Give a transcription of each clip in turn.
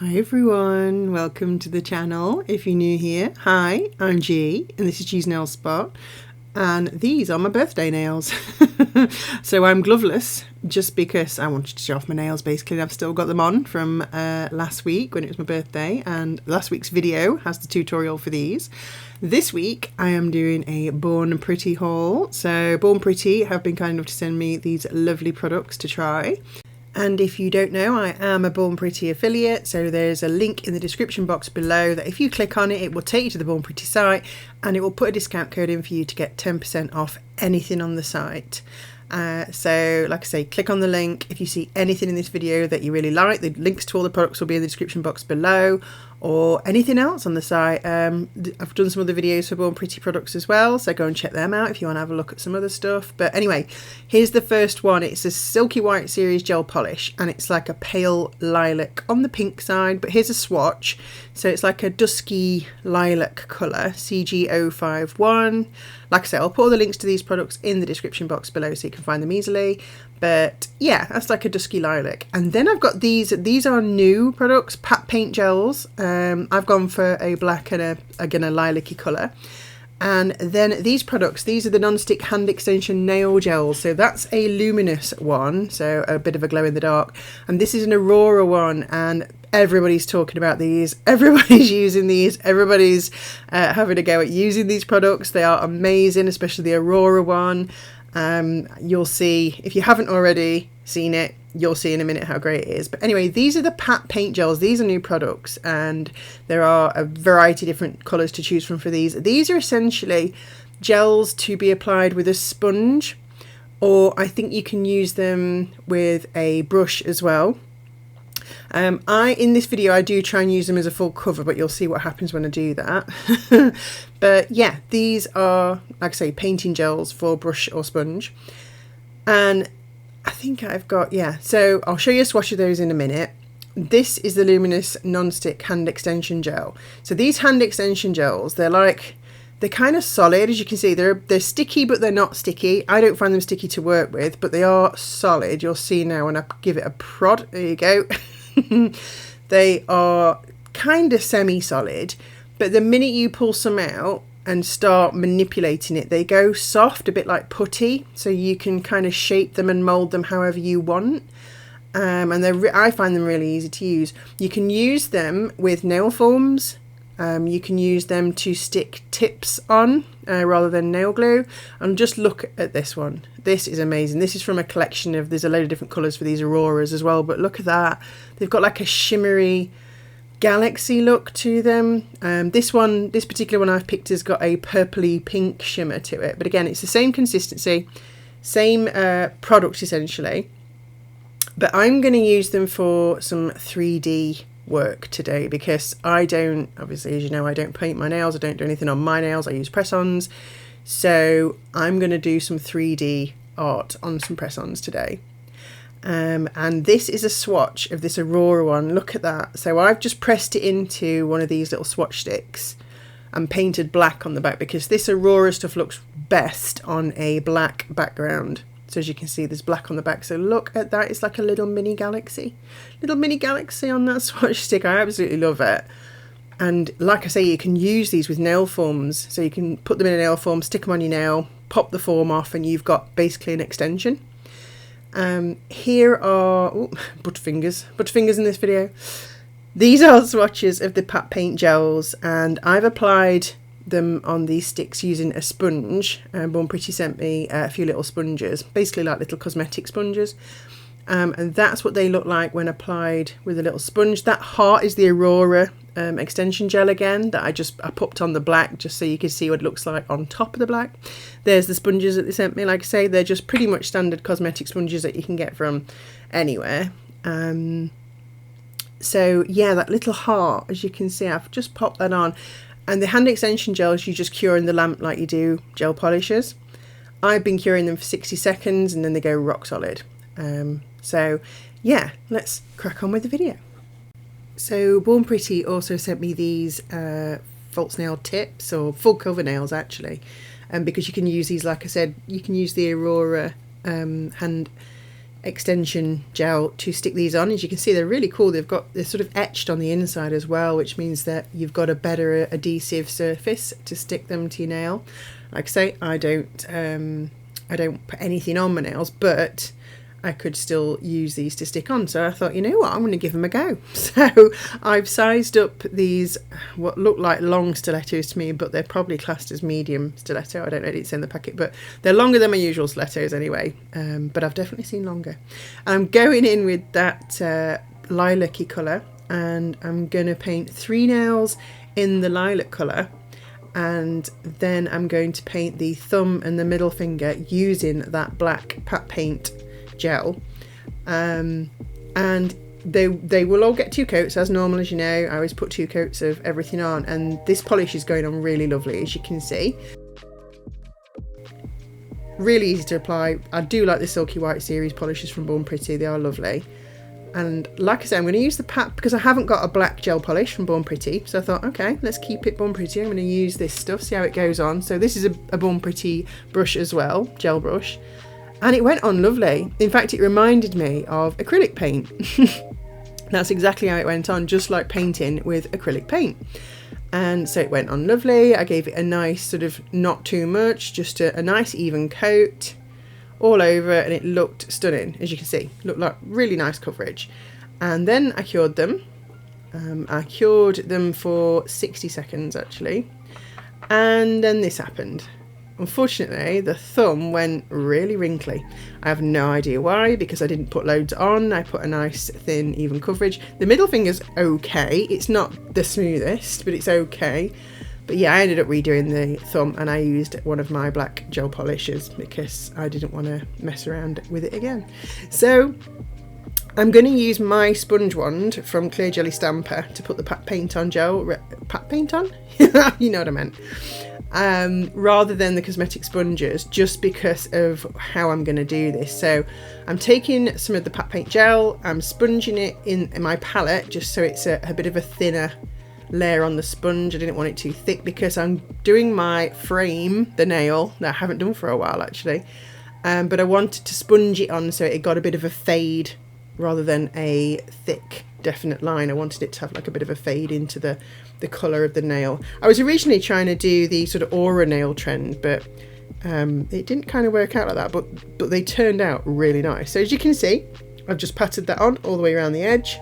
Hi everyone, welcome to the channel. If you're new here, hi, I'm G and this is G's Nail Spot, and these are my birthday nails. So I'm gloveless just because I wanted to show off my nails basically, and I've still got them on from last week when it was my birthday, and last week's video has the tutorial for these. This week I am doing a Born Pretty haul. So Born Pretty have been kind enough to send me these lovely products to try. And if you don't know, I am a Born Pretty affiliate, so there's a link in the description box below that if you click on it, it will take you to the Born Pretty site and it will put a discount code in for you to get 10% off anything on the site. So like I say, click on the link. If you see anything in this video that you really like, the links to all the products will be in the description box below, or anything else on the site. I've done some other videos for Born Pretty products as well, so go and check them out if you want to have a look at some other stuff. But anyway, here's the first one. It's a Silky White Series gel polish, and it's like a pale lilac on the pink side, but here's a swatch. So it's like a dusky lilac colour, CJ051. Like I said, I'll put all the links to these products in the description box below so you can find them easily. But yeah, that's like a dusky lilac. And then I've got these are new products, Pat Paint Gels. I've gone for a black and again a lilac-y colour. And then these products, these are the non-stick hand extension nail gels. So that's a luminous one, so a bit of a glow in the dark. And this is an Aurora one, and everybody's talking about these. Everybody's using these. Everybody's having a go at using these products. They are amazing, especially the Aurora one. You'll see, if you haven't already seen it, you'll see in a minute how great it is. But anyway, these are the Pat Paint Gels. These are new products, and there are a variety of different colours to choose from for these. These are essentially gels to be applied with a sponge, or I think you can use them with a brush as well. In this video I do try and use them as a full cover, but you'll see what happens when I do that. But yeah, these are, like I say, painting gels for brush or sponge. And I think I've got, yeah, so I'll show you a swatch of those in a minute. This is the Luminous Non-Stick Hand Extension Gel. So these hand extension gels, they're kind of solid, as you can see. They're sticky, but they're not sticky. I don't find them sticky to work with, but they are solid. You'll see now when I give it a prod. There you go. They are kind of semi-solid, but the minute you pull some out and start manipulating it, they go soft, a bit like putty, so you can kind of shape them and mold them however you want. And I find them really easy to use. You can use them with nail forms. You can use them to stick tips on rather than nail glue. And just look at this one. This is amazing. This is from a collection of, there's a load of different colours for these Auroras as well, but look at that. They've got like a shimmery galaxy look to them. This particular one I've picked has got a purpley pink shimmer to it. But again, it's the same consistency, same product essentially. But I'm going to use them for some 3D work today, because I don't, obviously as you know, I don't paint my nails, I don't do anything on my nails, I use press-ons. So I'm going to do some 3D art on some press-ons today. And this is a swatch of this Aurora one. Look at that. So I've just pressed it into one of these little swatch sticks and painted black on the back, because this Aurora stuff looks best on a black background. So as you can see, there's black on the back. So look at that. It's like a little mini galaxy. Little mini galaxy on that swatch stick. I absolutely love it. And like I say, you can use these with nail forms. So you can put them in a nail form, stick them on your nail, pop the form off, and you've got basically an extension. Here are butterfingers in this video. These are swatches of the Pat Paint Gels, and I've applied them on these sticks using a sponge. Born Pretty sent me a few little sponges, basically like little cosmetic sponges, and that's what they look like when applied with a little sponge. That heart is the Aurora extension gel again that I popped on the black just so you can see what it looks like on top of the black. There's the sponges that they sent me. Like I say, they're just pretty much standard cosmetic sponges that you can get from anywhere. So yeah, that little heart, as you can see, I've just popped that on. And the hand extension gels, you just cure in the lamp like you do gel polishers. I've been curing them for 60 seconds and then they go rock solid. So yeah, let's crack on with the video. So Born Pretty also sent me these false nail tips, or full cover nails actually, because you can use these, like I said, you can use the Aurora hand extension gel to stick these on. As you can see, they're really cool. They're sort of etched on the inside as well, which means that you've got a better adhesive surface to stick them to your nail. Like I say, I don't put anything on my nails, but I could still use these to stick on. So I thought, you know what, I'm going to give them a go. So I've sized up these, what look like long stilettos to me, but they're probably classed as medium stiletto. I don't know, it didn't say in the packet, but they're longer than my usual stilettos anyway. But I've definitely seen longer. I'm going in with that lilac-y colour, and I'm going to paint 3 nails in the lilac colour, and then I'm going to paint the thumb and the middle finger using that black pat paint gel, and they will all get 2 coats as normal. As you know, I always put 2 coats of everything on, and this polish is going on really lovely, as you can see. Really easy to apply. I do like the Silky White series polishes from Born Pretty, they are lovely. And like I said, I'm going to use the pat because I haven't got a black gel polish from Born Pretty, so I thought, okay, let's keep it Born Pretty. I'm going to use this stuff, see how it goes on. So this is a Born Pretty brush as well, gel brush. And it went on lovely. In fact, it reminded me of acrylic paint. That's exactly how it went on, just like painting with acrylic paint. And so it went on lovely. I gave it a nice sort of, not too much, just a nice even coat all over, and it looked stunning, as you can see. Looked like really nice coverage. And then I cured them. I cured them for 60 seconds actually. And then this happened. Unfortunately, the thumb went really wrinkly. I have no idea why, because I didn't put loads on. I put a nice thin even coverage. The middle finger's okay. It's not the smoothest, but it's okay. But yeah, I ended up redoing the thumb, and I used one of my black gel polishes because I didn't want to mess around with it again. So I'm going to use my sponge wand from Clear Jelly Stamper to put the pat paint on gel. Pat paint on? You know what I meant. Rather than the cosmetic sponges, just because of how I'm going to do this. So I'm taking some of the pat paint gel, I'm sponging it in my palette just so it's a bit of a thinner layer on the sponge. I didn't want it too thick because I'm doing my frame, the nail, that I haven't done for a while actually, but I wanted to sponge it on so it got a bit of a fade rather than a thick definite line. I wanted it to have like a bit of a fade into the colour of the nail. I was originally trying to do the sort of Aurora nail trend, but it didn't kind of work out like that, but they turned out really nice. So as you can see, I've just patted that on all the way around the edge,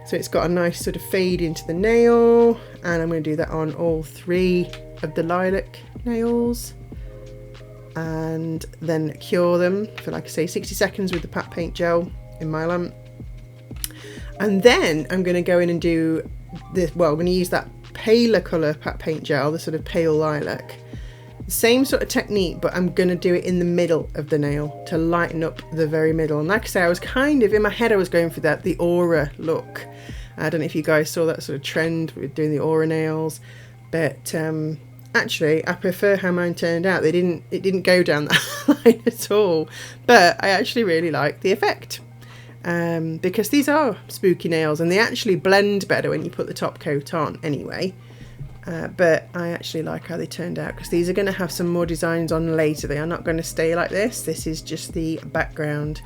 so it's got a nice sort of fade into the nail, and I'm going to do that on all 3 of the lilac nails, and then cure them for, like I say, 60 seconds with the pat paint gel in my lamp. And then I'm going to go in and do this, well, I'm going to use that paler colour pat paint gel, the sort of pale lilac. Same sort of technique, but I'm going to do it in the middle of the nail to lighten up the very middle. And like I say, I was kind of, in my head I was going for that, the Aura look. I don't know if you guys saw that sort of trend with doing the Aura nails, but actually I prefer how mine turned out. It didn't go down that line at all, but I actually really like the effect. Because these are spooky nails and they actually blend better when you put the top coat on anyway, but I actually like how they turned out because these are going to have some more designs on later. They are not going to stay like this. This is just the background,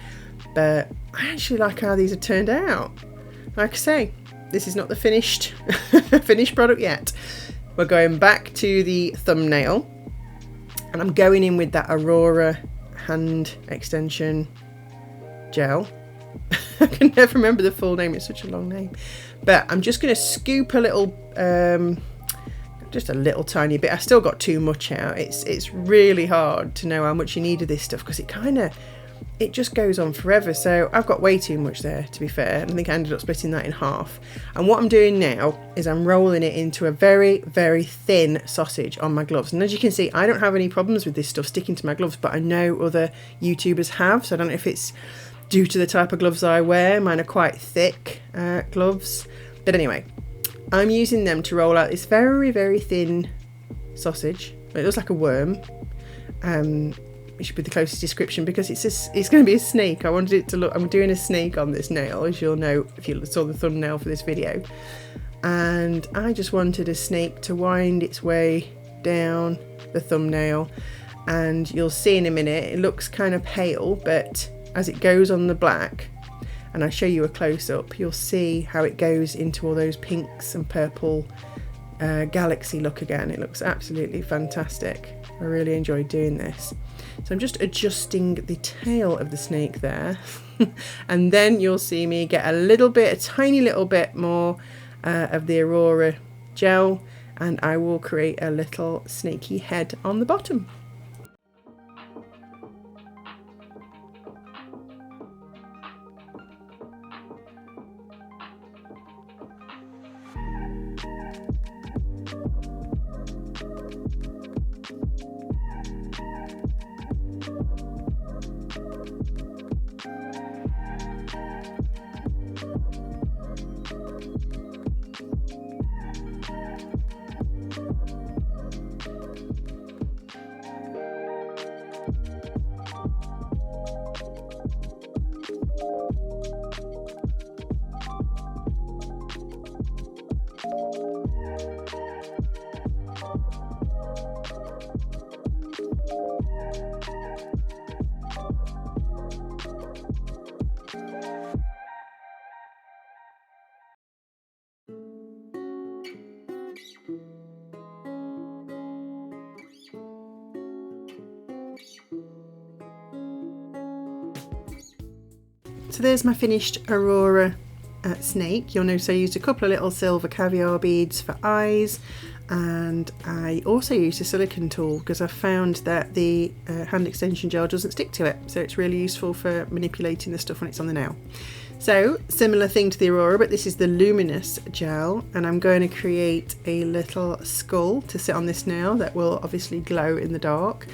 but I actually like how these have turned out. Like I say, this is not the finished product yet. We're going back to the thumbnail, and I'm going in with that Aurora hand extension gel. I can never remember the full name, it's such a long name. But I'm just going to scoop a little, just a little tiny bit. I still got too much out. It's really hard to know how much you need of this stuff because it just goes on forever. So I've got way too much there, to be fair. I think I ended up splitting that in half. And what I'm doing now is I'm rolling it into a very, very thin sausage on my gloves. And as you can see, I don't have any problems with this stuff sticking to my gloves, but I know other YouTubers have. So I don't know if it's due to the type of gloves I wear. Mine are quite thick gloves. But anyway, I'm using them to roll out this very, very thin sausage. It looks like a worm. It should be the closest description because it's going to be a snake. I wanted it to look, I'm doing a snake on this nail, as you'll know if you saw the thumbnail for this video. And I just wanted a snake to wind its way down the thumbnail. And you'll see in a minute, it looks kind of pale, but as it goes on the black, and I show you a close-up, you'll see how it goes into all those pinks and purple galaxy look again. It looks absolutely fantastic. I really enjoyed doing this. So I'm just adjusting the tail of the snake there and then you'll see me get a tiny little bit more of the Aurora gel, and I will create a little snaky head on the bottom. So there's my finished Aurora snake. You'll notice I used a couple of little silver caviar beads for eyes, and I also used a silicone tool because I found that the hand extension gel doesn't stick to it, so it's really useful for manipulating the stuff when it's on the nail. So similar thing to the Aurora, but this is the luminous gel, and I'm going to create a little skull to sit on this nail that will obviously glow in the dark.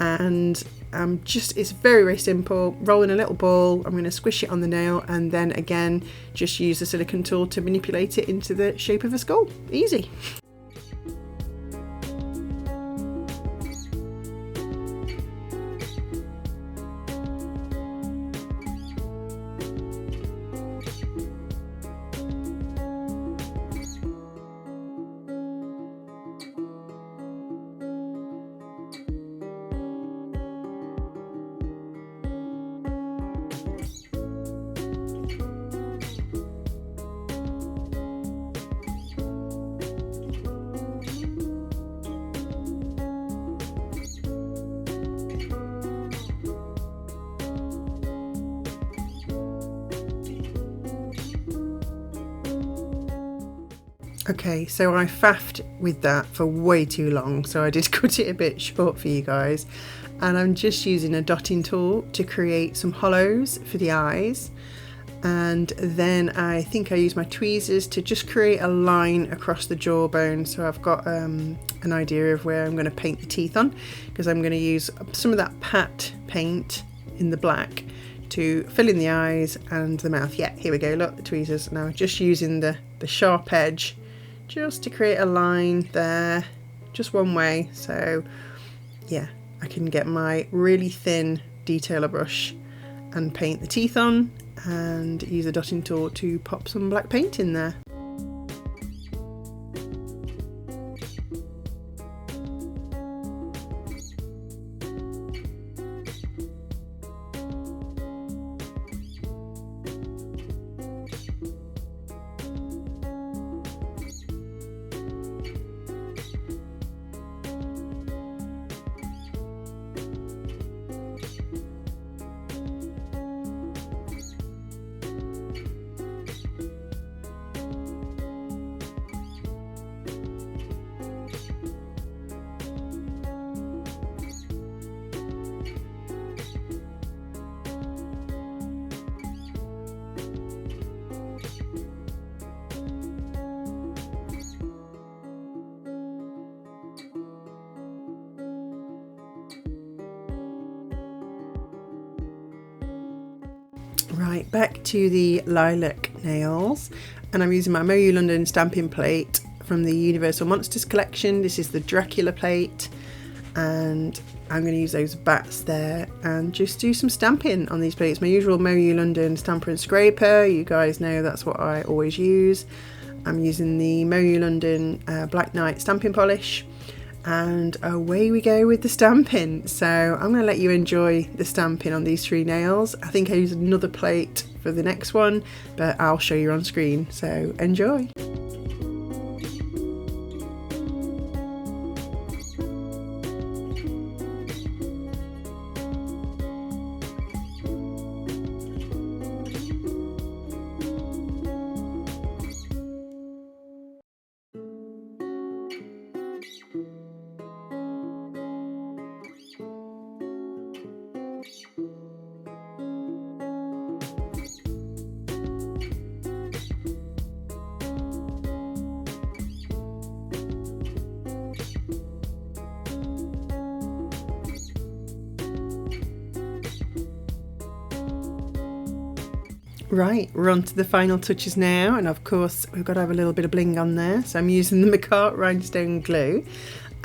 And it's very simple. Rolling a little ball, I'm going to squish it on the nail, and then again just use the silicone tool to manipulate it into the shape of a skull. Easy. Okay, so I faffed with that for way too long, so I did cut it a bit short for you guys, and I'm just using a dotting tool to create some hollows for the eyes, and then I think I use my tweezers to just create a line across the jawbone, so I've got an idea of where I'm going to paint the teeth on, because I'm going to use some of that pat paint in the black to fill in the eyes and the mouth. Yeah, here we go, look, the tweezers. Now just using the sharp edge just to create a line there, just one way, so yeah, I can get my really thin detailer brush and paint the teeth on, and use a dotting tool to pop some black paint in there. Right, back to the lilac nails, and I'm using my MoYou London Stamping plate from the Universl Monsters collection. This is the Dracula plate, and I'm going to use those bats there and just do some stamping on these plates. My usual MoYou London Stamper and Scraper, you guys know that's what I always use. I'm using the MoYou London Black Knight stamping polish, and away we go with the stamping. So I'm going to let you enjoy the stamping on these 3 nails. I think I use another plate for the next one, but I'll show you on screen, so enjoy. Right, we're on to the final touches now, and of course we've got to have a little bit of bling on there, so I'm using the McCart Rhinestone glue,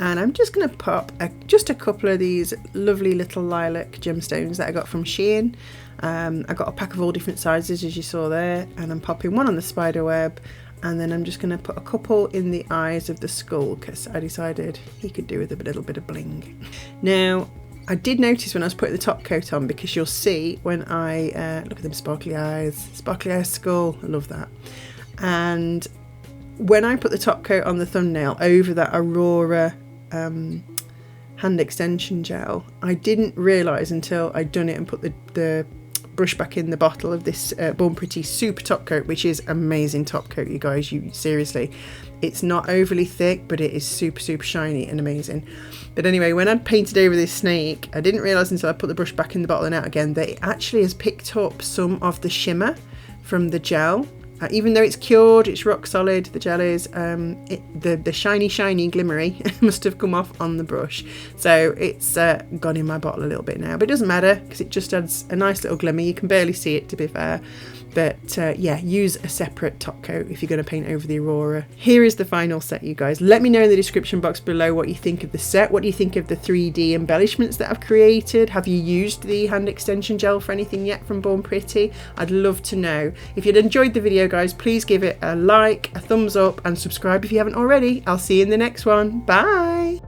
and I'm just going to pop just a couple of these lovely little lilac gemstones that I got from Shein. I got a pack of all different sizes, as you saw there, and I'm popping one on the spider web, and then I'm just going to put a couple in the eyes of the skull, because I decided he could do with a little bit of bling. Now, I did notice when I was putting the top coat on, because you'll see when I look at them sparkly eyes skull, I love that. And when I put the top coat on the thumbnail over that Aurora hand extension gel, I didn't realise until I'd done it and put the brush back in the bottle of this Born Pretty super top coat, which is amazing top coat, you guys. Seriously, it's not overly thick, but it is super shiny and amazing. But anyway, when I'd painted over this snake, I didn't realise until I put the brush back in the bottle and out again that it actually has picked up some of the shimmer from the gel. Even though it's cured, it's rock solid, the gel is, the shiny glimmery must have come off on the brush. So it's gone in my bottle a little bit now, but it doesn't matter because it just adds a nice little glimmer. You can barely see it, to be fair. But yeah, use a separate top coat if you're going to paint over the Aurora. Here is the final set, you guys. Let me know in the description box below what you think of the set. What do you think of the 3D embellishments that I've created? Have you used the hand extension gel for anything yet from Born Pretty? I'd love to know. If you'd enjoyed the video, guys, please give it a like, a thumbs up, and subscribe if you haven't already. I'll see you in the next one. Bye!